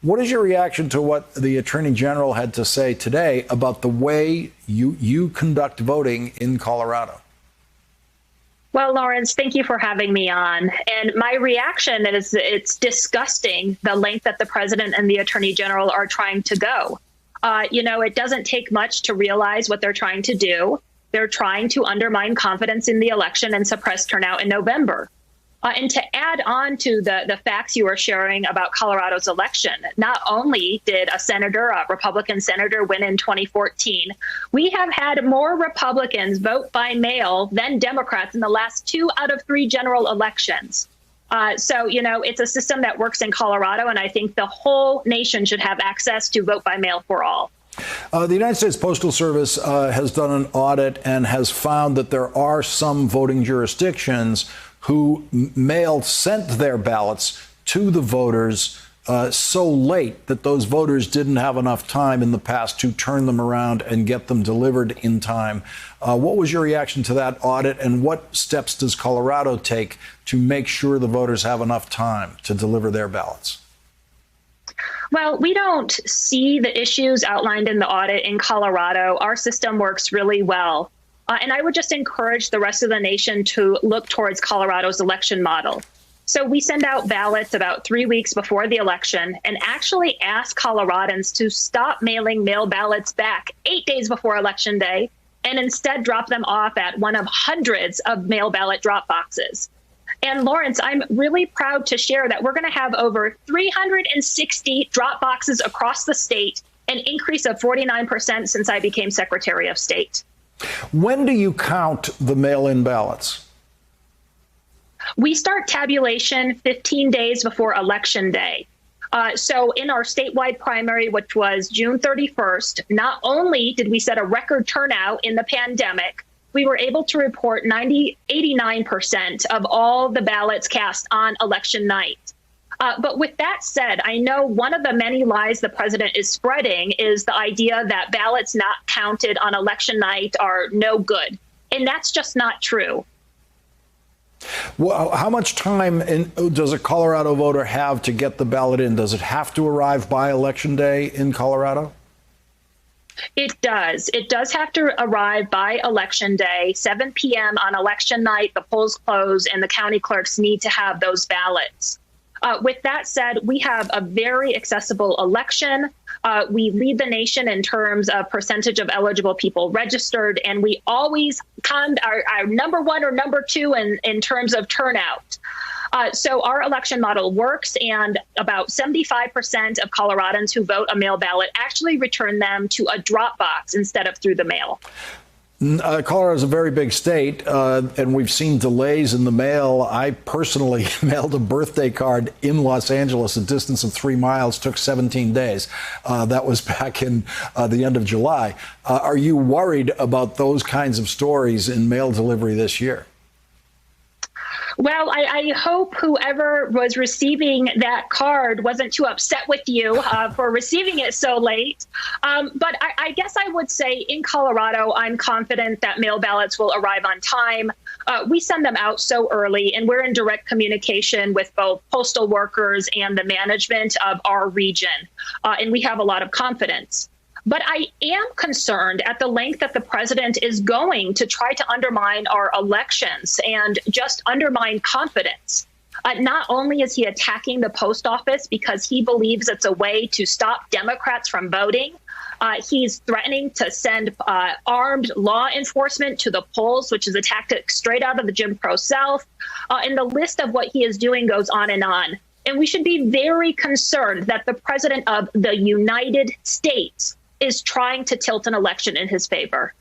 What is your reaction to what the Attorney General had to say today about the way you conduct voting in Colorado? Well, Lawrence, thank you for having me on. And my reaction is it's disgusting the length that the president and the attorney general are trying to go. It doesn't take much to realize what they're trying to do. They're trying to undermine confidence in the election and suppress turnout in November. And to add on to the facts you were sharing about Colorado's election, not only did a Republican senator, win in 2014, we have had more Republicans vote by mail than Democrats in the last 2 out of 3 general elections. So, it's a system that works in Colorado, and I think the whole nation should have access to vote by mail for all. The United States Postal Service has done an audit and has found that there are some voting jurisdictions who sent their ballots to the voters so late that those voters didn't have enough time in the past to turn them around and get them delivered in time. What was your reaction to that audit, and what steps does Colorado take to make sure the voters have enough time to deliver their ballots? Well, we don't see the issues outlined in the audit in Colorado. Our system works really well. And I would just encourage the rest of the nation to look towards Colorado's election model. So we send out ballots about 3 weeks before the election and actually ask Coloradans to stop mailing mail ballots back 8 days before Election Day and instead drop them off at one of hundreds of mail ballot drop boxes. And Lawrence, I'm really proud to share that we're going to have over 360 drop boxes across the state, an increase of 49% since I became Secretary of State. When do you count the mail-in ballots? We start tabulation 15 days before Election Day. So in our statewide primary, which was June 31st, not only did we set a record turnout in the pandemic, we were able to report 89% of all the ballots cast on election night. But with that said, I know one of the many lies the president is spreading is the idea that ballots not counted on election night are no good. And that's just not true. Well, how much time does a Colorado voter have to get the ballot in? Does it have to arrive by Election Day in Colorado? It does. It does have to arrive by Election Day, 7 p.m. on election night. The polls close and the county clerks need to have those ballots. With that said, we have a very accessible election. We lead the nation in terms of percentage of eligible people registered, and we always are number 1 or number 2 in terms of turnout. So our election model works, and about 75% of Coloradans who vote a mail ballot actually return them to a drop box instead of through the mail. Colorado is a very big state, and we've seen delays in the mail. I personally mailed a birthday card in Los Angeles, a distance of 3 miles, took 17 days. That was back in the end of July. Are you worried about those kinds of stories in mail delivery this year? Well, I hope whoever was receiving that card wasn't too upset with you for receiving it so late. But I guess I would say in Colorado, I'm confident that mail ballots will arrive on time. We send them out so early, and we're in direct communication with both postal workers and the management of our region. And we have a lot of confidence. But I am concerned at the length that the president is going to try to undermine our elections and just undermine confidence. Not only is he attacking the post office because he believes it's a way to stop Democrats from voting, he's threatening to send armed law enforcement to the polls, which is a tactic straight out of the Jim Crow South. And the list of what he is doing goes on. And we should be very concerned that the president of the United States is trying to tilt an election in his favor.